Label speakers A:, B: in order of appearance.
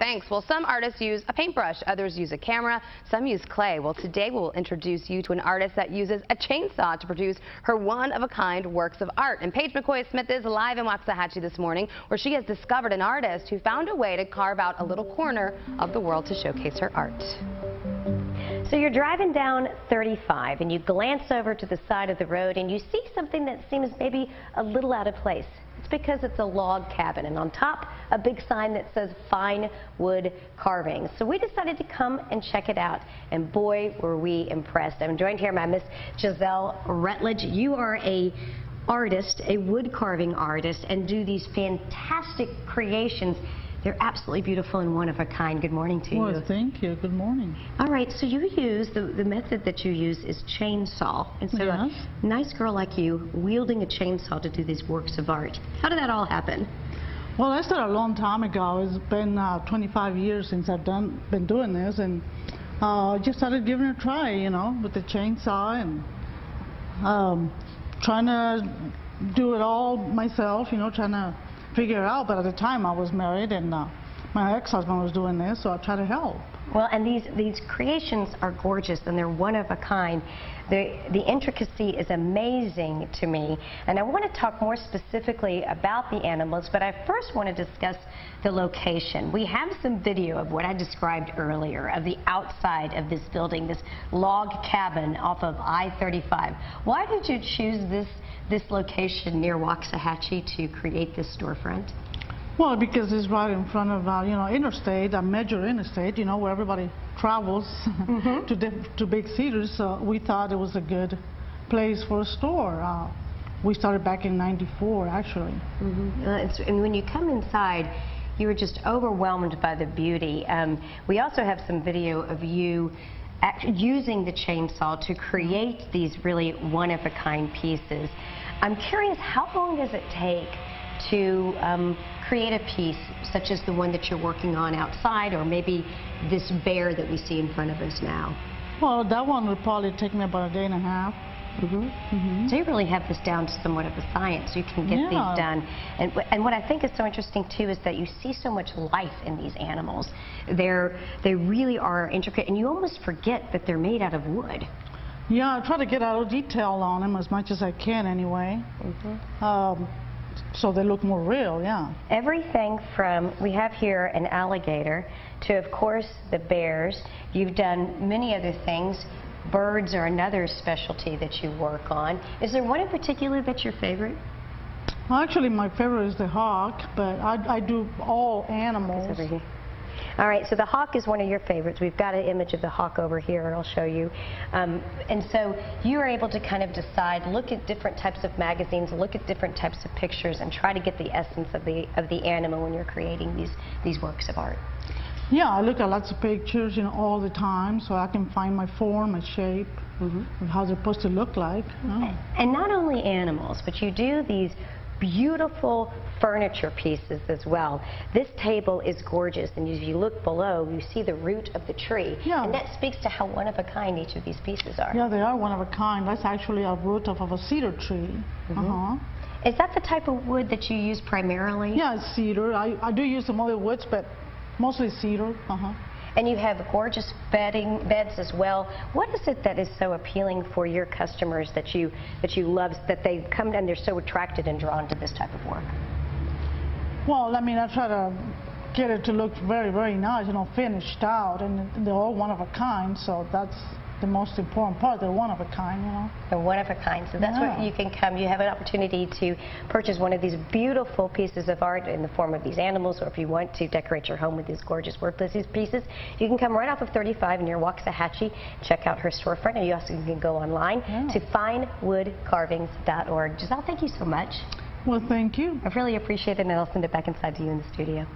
A: thanks. Well, some artists use a paintbrush, others use a camera, some use clay. Well, today we'll introduce you to an artist that uses a chainsaw to produce her one-of-a-kind works of art. And Paige McCoy-Smith is live in Waxahachie this morning, where she has discovered an artist who found a way to carve out a little corner of the world to showcase her art.
B: So you're driving down 35 and you glance over to the side of the road and you see something that seems maybe a little out of place. It's because it's a log cabin, and on top a big sign that says fine wood carving. So we decided to come and check it out, and boy were we impressed. I'm joined here by Miss Giselle Rutledge. You are a artist, a wood carving artist, and do these fantastic creations. They're absolutely beautiful and one of a kind. Good morning to you.
C: Well, thank you. Good morning.
B: All right, so you use, the method that you use is chainsaw. And so
C: yes.
B: A nice girl like you wielding a chainsaw to do these works of art. How did that all happen?
C: Well, I started a long time ago. It's been 25 years since I've been doing this, and just started giving it a try, you know, with the chainsaw and trying to do it all myself, you know, trying to figure it out. But at the time I was married, and my ex-husband was doing this, so I tried to help.
B: Well, and these creations are gorgeous, and they're one of a kind. The intricacy is amazing to me, and I want to talk more specifically about the animals, but I first want to discuss the location. We have some video of what I described earlier, of the outside of this building, this log cabin off of I-35. Why did you choose this location near Waxahachie to create this storefront?
C: Well, because it's right in front of, you know, interstate, a major interstate, you know, where everybody travels to big cities. So we thought it was a good place for a store. We started back in '94, actually.
B: And when you come inside, you were just overwhelmed by the beauty. We also have some video of you using the chainsaw to create these really one-of-a-kind pieces. I'm curious, how long does it take to create a piece such as the one that you're working on outside, or maybe this bear that we see in front of us now?
C: Well, that one would probably take me about a day and a half.
B: So you really have this down to somewhat of a science. You can get these done. And what I think is so interesting too is that you see so much life in these animals. They really are intricate, and you almost forget that they're made out of wood.
C: Yeah, I try to get a little detail on them as much as I can anyway. So they look more real, yeah. Everything
B: from, we have here an alligator, to of course the bears. You've done many other things. Birds are another specialty that you work on. Is there one in particular that's your favorite?
C: Well, actually, my favorite is the hawk, but I do all animals.
B: All right, so the hawk is one of your favorites. We've got an image of the hawk over here, and I'll show you. And so you are able to kind of decide, look at different types of magazines, look at different types of pictures, and try to get the essence of the animal when you're creating these works of art.
C: Yeah, I look at lots of pictures, you know, all the time, so I can find my form, my shape, and how they're supposed to look like.
B: And not only animals, but you do these beautiful furniture pieces as well. This table is gorgeous, and as you look below, you see the root of the tree. Yeah. And that speaks to how one of a kind each of these pieces are.
C: Yeah, they are one of a kind. That's actually a root of a cedar tree.
B: Is that the type of wood that you use primarily?
C: Yeah, it's cedar. I do use some other woods, but mostly cedar.
B: And you have gorgeous beds as well. What is it that is so appealing for your customers that you love, that they come and they're so attracted and drawn to this type of work?
C: Well, I mean, I try to get it to look very, very nice, you know, finished out, and they're all one of a kind, so that's the most important part. They're one of a kind, you know. They're
B: one of a kind, so that's where you can come. You have an opportunity to purchase one of these beautiful pieces of art in the form of these animals, or if you want to decorate your home with these gorgeous worthless pieces, you can come right off of 35 near Waxahachie, check out her storefront, and you also can go online to finewoodcarvings.org. Giselle, thank you so much.
C: Well, thank you.
B: I really appreciate it, and I'll send it back inside to you in the studio.